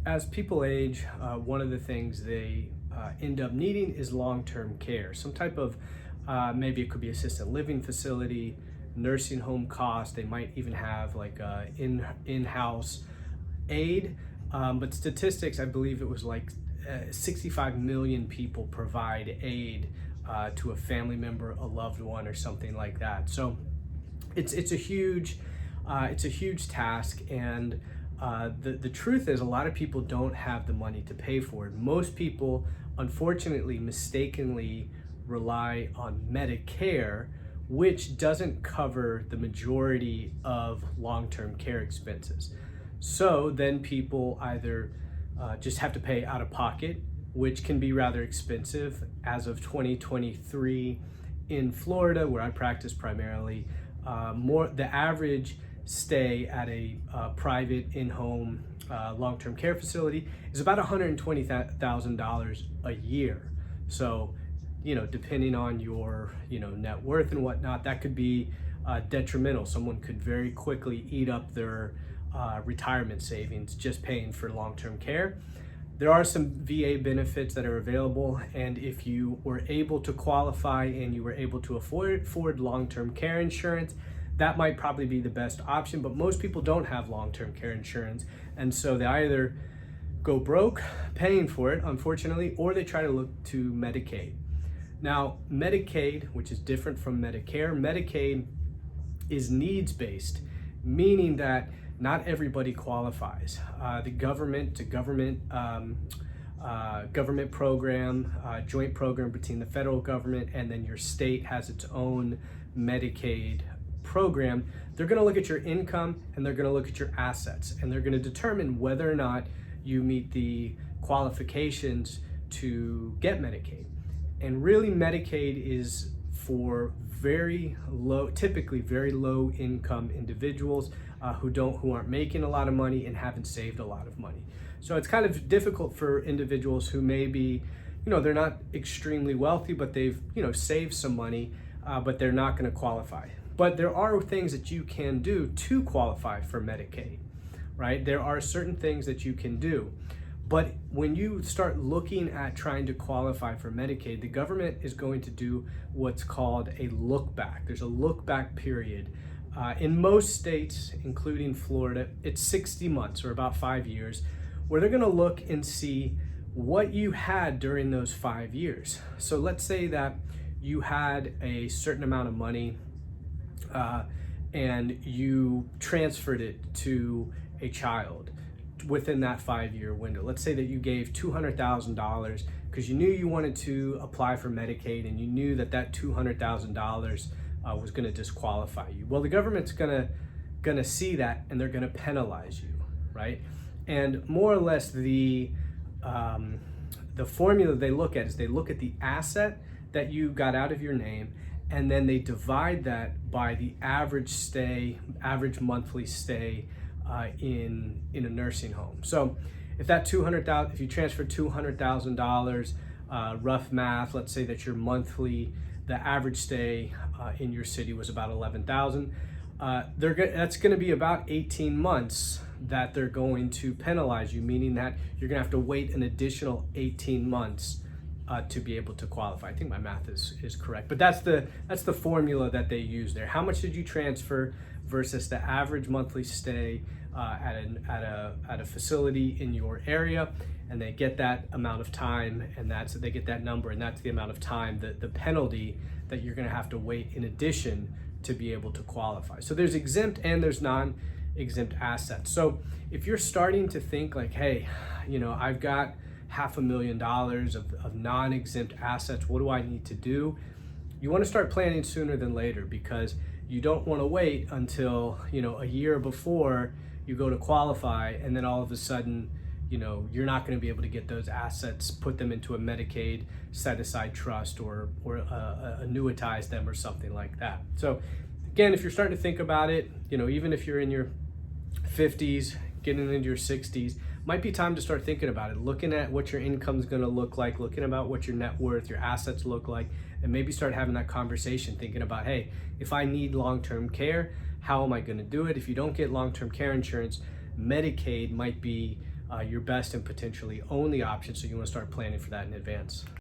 As people age, one of the things they end up needing is long-term care, some type of maybe it could be assisted living facility, nursing home cost. They might even have like in-house aid. But statistics, I believe it was like 65 million people provide aid to a family member, a loved one, or something like that. So it's a huge task, and the truth is a lot of people don't have the money to pay for it. Most people, unfortunately, mistakenly rely on Medicare, which doesn't cover the majority of long-term care expenses. So then people either just have to pay out of pocket, which can be rather expensive. As of 2023 in Florida, where I practice primarily, the average stay at a private in-home long-term care facility is about $120,000 a year. So, depending on your, net worth and whatnot, that could be detrimental. Someone could very quickly eat up their retirement savings just paying for long-term care. There are some VA benefits that are available, and if you were able to qualify and you were able to afford long-term care insurance, that might probably be the best option. But most people don't have long-term care insurance, and so they either go broke paying for it, unfortunately, or they try to look to Medicaid. Now, Medicaid, which is different from Medicare, Medicaid is needs-based, meaning that not everybody qualifies. The government program, joint program between the federal government and then your state has its own Medicaid program. They're going to look at your income and they're going to look at your assets, and they're going to determine whether or not you meet the qualifications to get Medicaid. And really, Medicaid is for typically very low income individuals who aren't making a lot of money and haven't saved a lot of money. So it's kind of difficult for individuals who may be, they're not extremely wealthy, but they've, saved some money, but they're not going to qualify. But there are things that you can do to qualify for Medicaid, right? There are certain things that you can do. But when you start looking at trying to qualify for Medicaid, the government is going to do what's called a look back. There's a look back period. In most states, including Florida, it's 60 months or about 5 years, where they're going to look and see what you had during those 5 years. So let's say that you had a certain amount of money and you transferred it to a child within that 5-year window. Let's say that you gave $200,000 because you knew you wanted to apply for Medicaid, and you knew that $200,000 was going to disqualify you. Well, the government's gonna see that, and they're gonna penalize you, right? And more or less the formula they look at is they look at the asset that you got out of your name, and then they divide that by the average monthly stay in a nursing home. So if if you transfer $200,000, rough math, let's say that the average stay in your city was about $11,000. That's going to be about 18 months that they're going to penalize you, meaning that you're going to have to wait an additional 18 months to be able to qualify. I think my math is correct, but that's the formula that they use there. How much did you transfer versus the average monthly stay at a facility in your area, and they get that amount of time, and they get that number, and that's the amount of time, the penalty that you're going to have to wait in addition to be able to qualify. So there's exempt and there's non-exempt assets. So if you're starting to think like, hey, I've got $500,000 of non-exempt assets, what do I need to do? You want to start planning sooner than later, because you don't want to wait until a year before you go to qualify, and then all of a sudden you're not going to be able to get those assets, put them into a Medicaid set-aside trust or annuitize them or something like that. So again, if you're starting to think about it, even if you're in your 50s, getting into your 60s, might be time to start thinking about it, looking at what your income is going to look like, looking about what your net worth, your assets look like, and maybe start having that conversation, thinking about, hey, if I need long-term care, how am I going to do it? If you don't get long-term care insurance, Medicaid might be your best and potentially only option, so you want to start planning for that in advance.